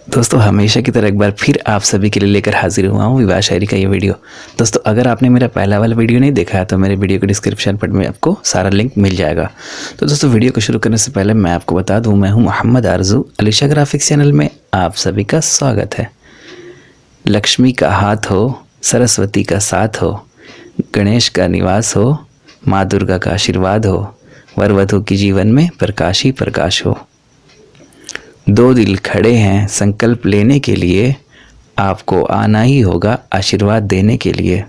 दोस्तों हमेशा की तरह एक बार फिर आप सभी के लिए लेकर हाजिर हुआ हूँ विवाह शायरी का ये वीडियो। दोस्तों अगर आपने मेरा पहला वाला वीडियो नहीं देखा है तो मेरे वीडियो के डिस्क्रिप्शन पर में आपको सारा लिंक मिल जाएगा। तो दोस्तों वीडियो को शुरू करने से पहले मैं आपको बता दूँ, मैं हूँ मोहम्मद आरजू। अलीशा ग्राफिक्स चैनल में आप सभी का स्वागत है। लक्ष्मी का हाथ हो, सरस्वती का साथ हो, गणेश का निवास हो, माँ दुर्गा का आशीर्वाद हो, वर वधू की जीवन में प्रकाश ही प्रकाश हो। दो दिल खड़े हैं संकल्प लेने के लिए, आपको आना ही होगा आशीर्वाद देने के लिए।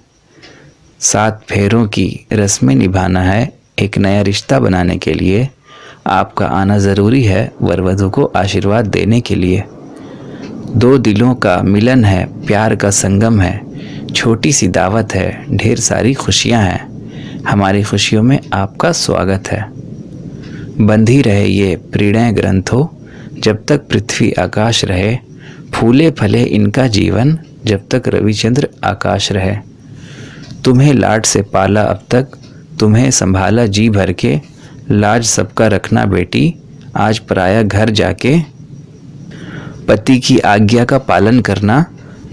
7 फेरों की रस्में निभाना है एक नया रिश्ता बनाने के लिए, आपका आना ज़रूरी है वर वधू को आशीर्वाद देने के लिए। दो दिलों का मिलन है, प्यार का संगम है, छोटी सी दावत है, ढेर सारी खुशियां हैं, हमारी खुशियों में आपका स्वागत है। बंधी रहे ये प्रणय ग्रंथों, जब तक पृथ्वी आकाश रहे, फूले फले इनका जीवन जब तक रविचंद्र आकाश रहे। तुम्हें लाड से पाला अब तक, तुम्हें संभाला जी भर के, लाज सबका रखना बेटी आज पराया घर जाके। पति की आज्ञा का पालन करना,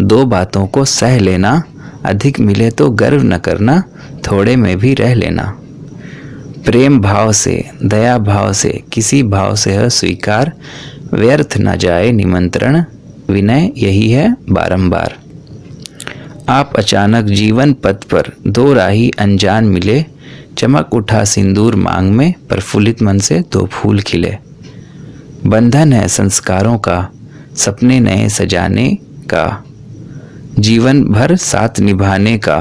दो बातों को सह लेना, अधिक मिले तो गर्व न करना, थोड़े में भी रह लेना। प्रेम भाव से दया भाव से किसी भाव से है स्वीकार, व्यर्थ न जाए निमंत्रण, विनय यही है बारंबार। आप अचानक जीवन पथ पर दो राही अनजान मिले, चमक उठा सिंदूर मांग में, प्रफुल्लित मन से दो फूल खिले। बंधन है संस्कारों का, सपने नए सजाने का, जीवन भर साथ निभाने का,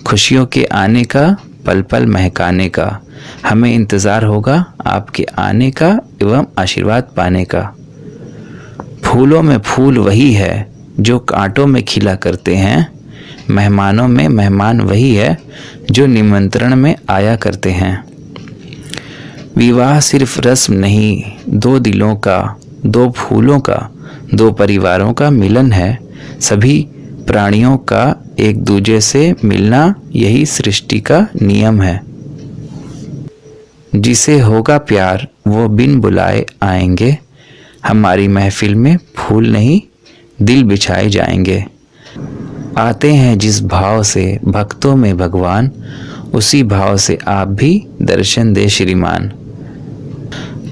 खुशियों के आने का, पल पल महकाने का। हमें इंतज़ार होगा आपके आने का एवं आशीर्वाद पाने का। फूलों में फूल वही है जो कांटों में खिला करते हैं, मेहमानों में मेहमान वही है जो निमंत्रण में आया करते हैं। विवाह सिर्फ रस्म नहीं, दो दिलों का, दो फूलों का, दो परिवारों का मिलन है। सभी प्राणियों का एक दूजे से मिलना यही सृष्टि का नियम है। जिसे होगा प्यार वो बिन बुलाए आएंगे, हमारी महफिल में फूल नहीं दिल बिछाए जाएंगे। आते हैं जिस भाव से भक्तों में भगवान, उसी भाव से आप भी दर्शन दे श्रीमान।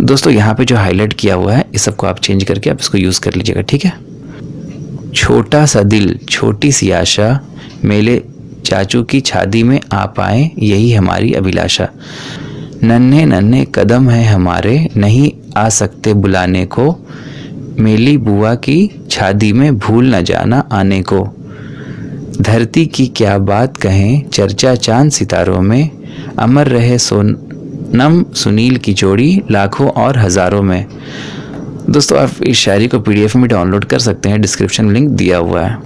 दोस्तों यहाँ पे जो हाईलाइट किया हुआ है इस सबको आप चेंज करके आप इसको यूज़ कर लीजिएगा, ठीक है। छोटा सा दिल छोटी सी आशा, मेले चाचू की शादी में आप आए यही हमारी अभिलाषा। नन्हे नन्हे कदम हैं हमारे, नहीं आ सकते बुलाने को, मेली बुआ की शादी में भूल न जाना आने को। धरती की क्या बात कहें चर्चा चांद सितारों में, अमर रहे सोनम सुनील की जोड़ी लाखों और हज़ारों में। दोस्तों आप इस शायरी को PDF में डाउनलोड कर सकते हैं, डिस्क्रिप्शन में लिंक दिया हुआ है।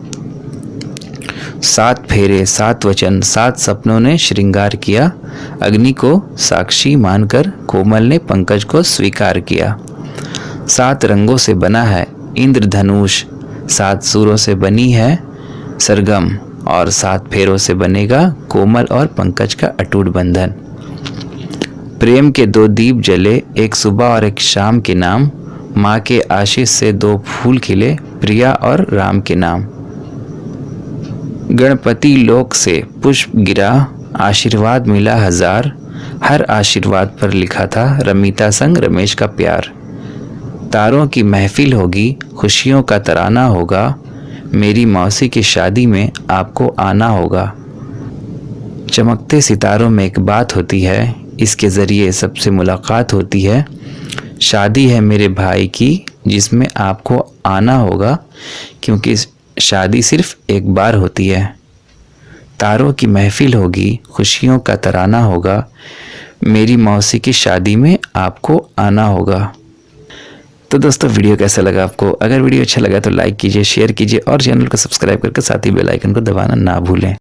7 फेरे 7 वचन 7 सपनों ने श्रृंगार किया, अग्नि को साक्षी मानकर कोमल ने पंकज को स्वीकार किया। 7 रंगों से बना है इंद्रधनुष, 7 सूरों से बनी है सरगम, और 7 फेरों से बनेगा कोमल और पंकज का अटूट बंधन। प्रेम के 2 दीप जले, एक सुबह और एक शाम के नाम, माँ के आशीष से 2 फूल खिले, प्रिया और राम के नाम। गणपति लोक से पुष्प गिरा, आशीर्वाद मिला 1000, हर आशीर्वाद पर लिखा था रमीता संग रमेश का प्यार। तारों की महफिल होगी, खुशियों का तराना होगा, मेरी मौसी की शादी में आपको आना होगा। चमकते सितारों में एक बात होती है, इसके ज़रिए सबसे मुलाकात होती है। शादी है मेरे भाई की जिसमें आपको आना होगा, क्योंकि शादी सिर्फ एक बार होती है। तारों की महफिल होगी, खुशियों का तराना होगा, मेरी मौसी की शादी में आपको आना होगा। तो दोस्तों वीडियो कैसा लगा आपको? अगर वीडियो अच्छा लगा तो लाइक कीजिए, शेयर कीजिए और चैनल को सब्सक्राइब करके साथ ही बेल आइकन को दबाना ना भूलें।